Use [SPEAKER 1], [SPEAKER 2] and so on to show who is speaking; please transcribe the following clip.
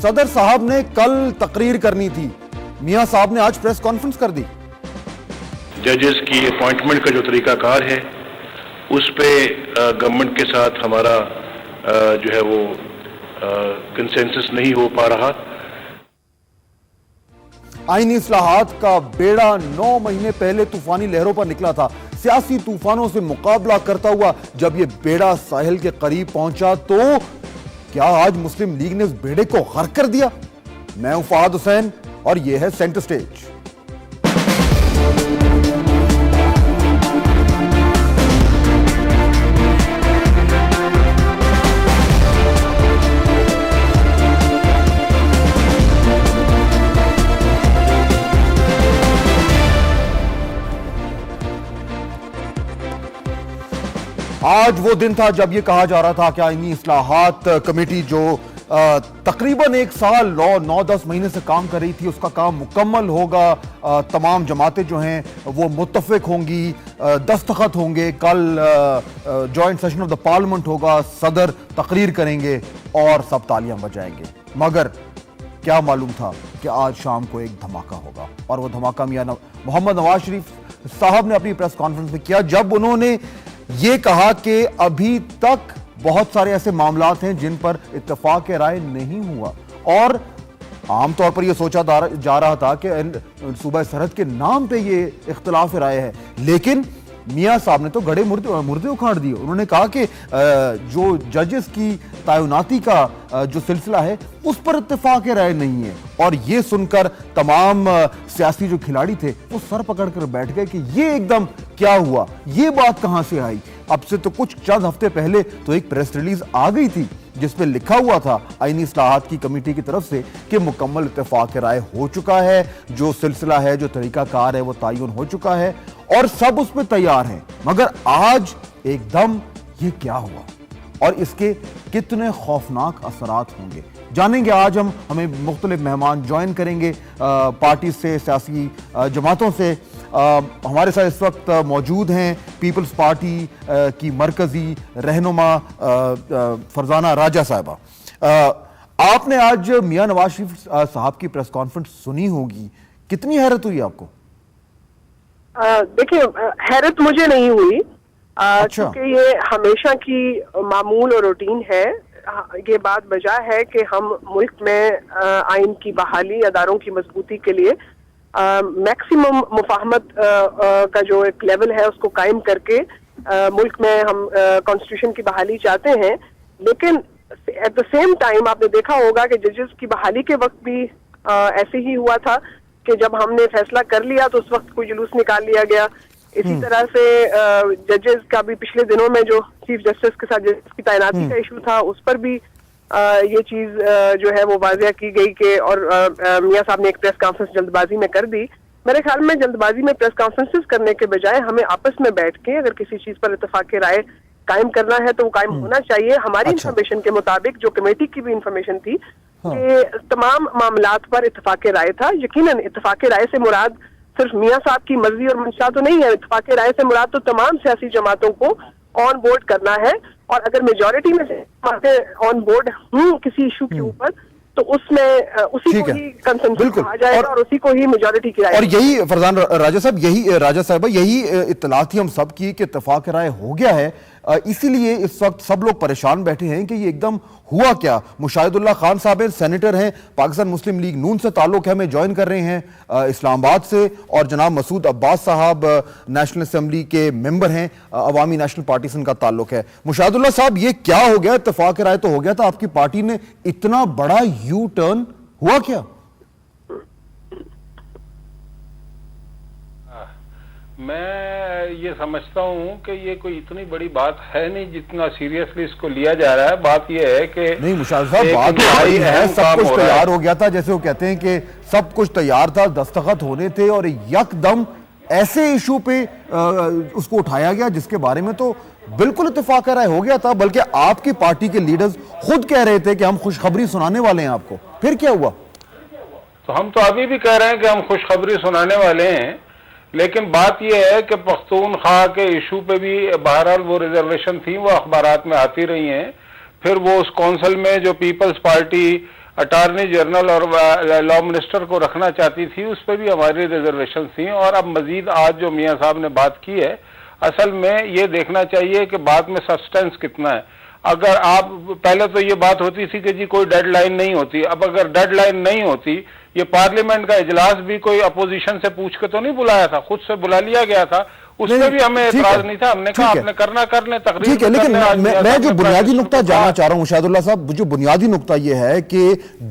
[SPEAKER 1] सदर साहब ने कल तकरीर करनी थी, मियां साहब ने आज प्रेस कॉन्फ्रेंस कर दी।
[SPEAKER 2] जजेस की अपॉइंटमेंट का जो तरीकाकार है उस पे गवर्नमेंट के साथ हमारा जो है वो कंसेंसस नहीं हो पा रहा।
[SPEAKER 1] आईनी इस्लाहात का बेड़ा 9 महीने पहले तूफानी लहरों पर निकला था। सियासी तूफानों से मुकाबला करता हुआ जब यह बेड़ा साहिल के करीब पहुंचा तो क्या आज मुस्लिम लीग ने उस बेड़े को गर्क कर दिया? मैं हूं फहाद हुसैन और यह है सेंटर स्टेज। आज वो दिन था जब ये कहा जा रहा था कि आईनी इस्लाहात कमेटी जो तकरीबन 1 साल 9-10 महीने से काम कर रही थी उसका काम मुकम्मल होगा। तमाम जमातें जो हैं वो मुत्तफिक होंगी, दस्तखत होंगे, कल joint session of the parliament होगा, सदर तकरीर करेंगे और सब तालियां बजाएंगे। मगर क्या मालूम था कि आज शाम को एक धमाका होगा और वो धमाका मियां मोहम्मद नवाज शरीफ साहब ने अपनी प्रेस कॉन्फ्रेंस में किया जब उन्होंने ये कहा कि अभी तक बहुत सारे ऐसे मामलात हैं जिन पर इत्तेफाक राय नहीं हुआ और आमतौर पर यह सोचा जा रहा था कि सूबा सरहद के नाम पे ये इख्तिलाफ राय है, लेकिन मियां साहब ने तो गड़े मुर्दे उखाड़ दिए। उन्होंने कहा कि जो जजेस की तैनाती का जो सिलसिला है उस पर इत्तेफाक राय नहीं है और ये सुनकर तमाम सियासी जो खिलाड़ी थे वो सर पकड़कर बैठ गए कि ये एकदम क्या हुआ, ये बात कहां से आई। अब से तो कुछ चंद हफ्ते पहले तो एक प्रेस रिलीज आ गई थी जिसमें लिखा हुआ था आईनी इस्लाहात की कमेटी की तरफ से कि मुकम्मल इत्तेफाक राय हो चुका है, जो सिलसिला है, जो तरीकाकार है वो तयन हो चुका है और सब उस पर तैयार हैं। मगर आज एकदम ये क्या हुआ और इसके कितने खौफनाक असरात होंगे जानेंगे आज हम। हमें मुख्तलिफ मेहमान ज्वाइन करेंगे पार्टी से, सियासी जमातों से। हमारे साथ इस वक्त मौजूद हैं पीपल्स पार्टी की मरकजी रहनुमा फरजाना राजा साहिबा। आपने आज मियां नवाज शरीफ साहब की प्रेस कॉन्फ्रेंस सुनी होगी, कितनी हैरत हुई आपको?
[SPEAKER 3] देखिए, हैरत मुझे नहीं हुई
[SPEAKER 1] अच्छा।
[SPEAKER 3] क्योंकि ये हमेशा की मामूल और रूटीन है। ये बात बजा है कि हम मुल्क में आइन की बहाली, अदारों की मजबूती के लिए मैक्सिमम मुफाहमत का जो एक लेवल है उसको कायम करके मुल्क में हम कॉन्स्टिट्यूशन की बहाली चाहते हैं। लेकिन एट द सेम टाइम आपने देखा होगा कि जजेस की बहाली के वक्त भी ऐसे ही हुआ था कि जब हमने फैसला कर लिया तो उस वक्त कोई जुलूस निकाल लिया गया। इसी तरह से जजेस का भी पिछले दिनों में जो चीफ जस्टिस के साथ जजेस की तैनाती का इशू था उस पर भी ये चीज जो है वो वाज़िया की गई कि और मियां साहब ने एक प्रेस कॉन्फ्रेंस जल्दबाजी में कर दी। मेरे ख्याल में जल्दबाजी में प्रेस कॉन्फ्रेंसेस करने के बजाय हमें आपस में बैठ के अगर किसी चीज पर इत्तेफाक राय कायम करना है तो वो कायम होना चाहिए। हमारी इंफॉर्मेशन के मुताबिक, जो कमेटी की भी इंफॉर्मेशन थी कि तमाम मामलात पर इत्तेफाक राय था। यकीनन इत्तेफाक राय से मुराद सिर्फ मियां साहब की मर्जी और मंशा तो नहीं है, इत्तेफाक राय से मुराद तो तमाम सियासी जमातों को ऑन बोर्ड करना है और अगर मेजॉरिटी में जमातें ऑन बोर्ड किसी इशू के ऊपर तो उसमें उसी को ही कंसेंसस कहा जाएगा और उसी को ही मेजॉरिटी की राय।
[SPEAKER 1] और यही फरजान राजा साहब, यही राजा साहबा, यही इत्तला थी हम सब की कि इत्तेफाक राय हो गया है। इसीलिए इस वक्त सब लोग परेशान बैठे हैं कि ये एकदम हुआ क्या। मुशाहिदुल्लाह खान साहब सेनेटर हैं, पाकिस्तान मुस्लिम लीग नून से ताल्लुक है, हमें ज्वाइन कर रहे हैं इस्लामाबाद से, और जनाब मसूद अब्बास साहब नेशनल असेंबली के मेंबर हैं, अवामी नेशनल पार्टी से उनका ताल्लुक है। मुशाहिदुल्लाह साहब, ये क्या हो गया? इत्तेफाक राय तो हो गया था, आपकी पार्टी ने इतना बड़ा यू टर्न हुआ क्या?
[SPEAKER 4] मैं ये समझता हूँ कि ये कोई इतनी बड़ी बात है नहीं जितना सीरियसली इसको लिया जा रहा है। बात ये है कि
[SPEAKER 1] नहीं मुशाहिद साहब, बात तो है, सब कुछ तैयार हो गया था, जैसे वो कहते हैं कि सब कुछ तैयार था, दस्तखत होने थे और यकदम ऐसे इशू पे उसको उठाया गया जिसके बारे में तो बिल्कुल इत्तेफाक राय हो गया था। बल्कि आपकी पार्टी के लीडर्स खुद कह रहे थे कि हम खुशखबरी सुनाने वाले हैं आपको। फिर क्या हुआ?
[SPEAKER 4] तो हम तो अभी भी कह रहे हैं कि हम खुशखबरी सुनाने वाले हैं, लेकिन बात यह है कि पख्तूनख्वा के इशू पे भी बहरहाल वो रिजर्वेशन थी, वो अखबारात में आती रही हैं। फिर वो उस कौंसिल में जो पीपल्स पार्टी अटॉर्नी जनरल और लॉ मिनिस्टर को रखना चाहती थी, उस पर भी हमारी रिजर्वेशन थी। और अब मजीद आज जो मियां साहब ने बात की है, असल में ये देखना चाहिए कि बात में सब्सटेंस कितना है। अगर आप पहले तो ये बात होती थी कि जी कोई डेडलाइन नहीं होती, अब अगर डेडलाइन नहीं होती, ये पार्लियामेंट का इजलास भी कोई अपोजिशन से पूछ के तो नहीं बुलाया था, खुद से बुला लिया गया था, उसमें भी हमें एतराज नहीं था। हमने कहा आपने करना कर ले, तकरीर
[SPEAKER 1] ठीक है, लेकिन मैं जो बुनियादी नुक्ता जानना चाह रहा हूं शाहिदुल्लाह साहब, जो बुनियादी नुक्ता ये है कि